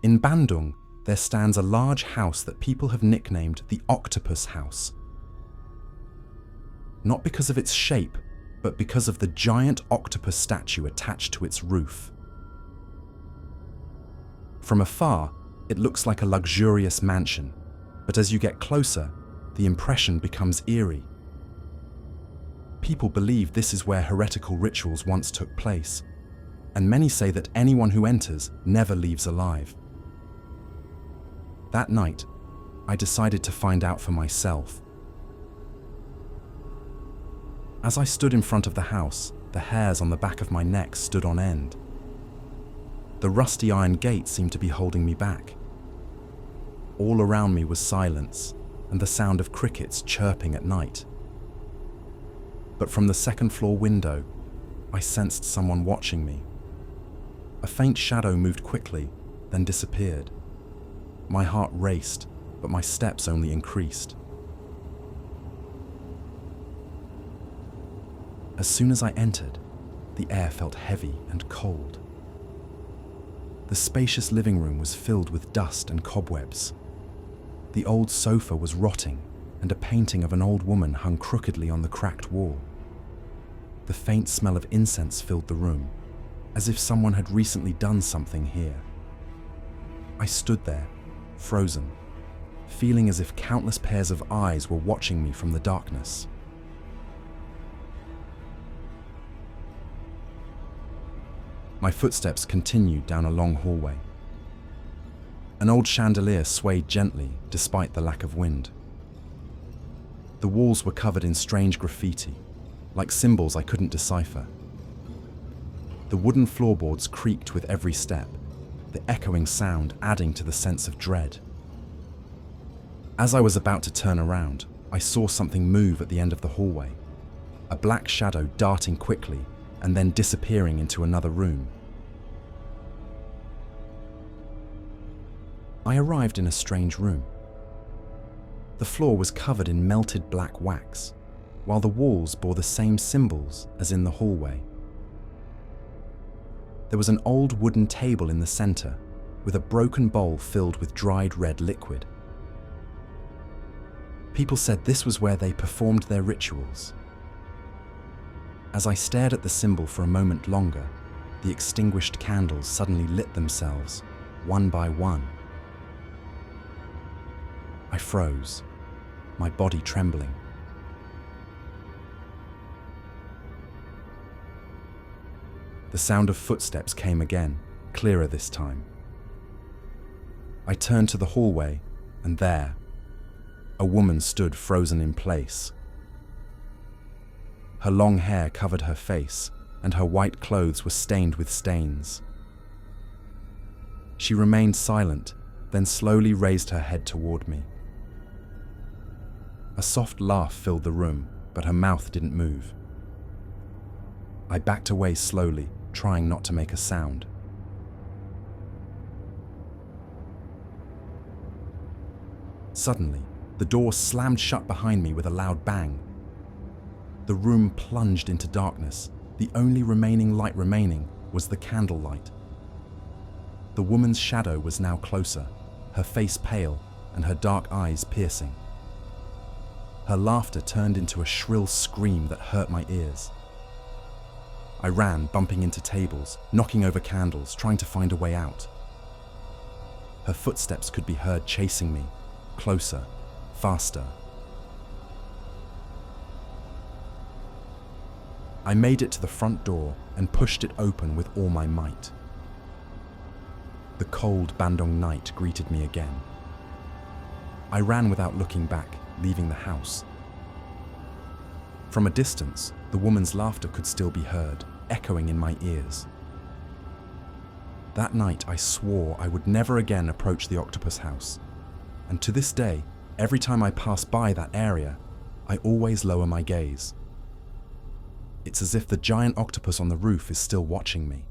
In Bandung, there stands a large house that people have nicknamed the Octopus House. Not because of its shape, but because of the giant octopus statue attached to its roof. From afar, it looks like a luxurious mansion, but as you get closer, the impression becomes eerie. People believe this is where heretical rituals once took place, and many say that anyone who enters never leaves alive. That night, I decided to find out for myself. As I stood in front of the house, the hairs on the back of my neck stood on end. The rusty iron gate seemed to be holding me back. All around me was silence and the sound of crickets chirping at night. But from the second floor window, I sensed someone watching me. A faint shadow moved quickly, then disappeared. My heart raced, but my steps only increased. As soon as I entered, the air felt heavy and cold. The spacious living room was filled with dust and cobwebs. The old sofa was rotting, and a painting of an old woman hung crookedly on the cracked wall. The faint smell of incense filled the room, as if someone had recently done something here. I stood there, frozen, feeling as if countless pairs of eyes were watching me from the darkness. My footsteps continued down a long hallway. An old chandelier swayed gently despite the lack of wind. The walls were covered in strange graffiti, like symbols I couldn't decipher. The wooden floorboards creaked with every step, the echoing sound adding to the sense of dread. As I was about to turn around, I saw something move at the end of the hallway, a black shadow darting quickly and then disappearing into another room. I arrived in a strange room. The floor was covered in melted black wax, while the walls bore the same symbols as in the hallway. There was an old wooden table in the center, with a broken bowl filled with dried red liquid. People said this was where they performed their rituals. As I stared at the symbol for a moment longer, the extinguished candles suddenly lit themselves, one by one. I froze, my body trembling. The sound of footsteps came again, clearer this time. I turned to the hallway, and there, a woman stood frozen in place. Her long hair covered her face, and her white clothes were stained with stains. She remained silent, then slowly raised her head toward me. A soft laugh filled the room, but her mouth didn't move. I backed away slowly, trying not to make a sound. Suddenly, the door slammed shut behind me with a loud bang. The room plunged into darkness. The only remaining light was the candlelight. The woman's shadow was now closer, her face pale and her dark eyes piercing. Her laughter turned into a shrill scream that hurt my ears. I ran, bumping into tables, knocking over candles, trying to find a way out. Her footsteps could be heard chasing me, closer, faster. I made it to the front door and pushed it open with all my might. The cold Bandung night greeted me again. I ran without looking back, leaving the house. From a distance, the woman's laughter could still be heard, echoing in my ears. That night, I swore I would never again approach the Octopus House, and to this day, every time I pass by that area, I always lower my gaze. It's as if the giant octopus on the roof is still watching me.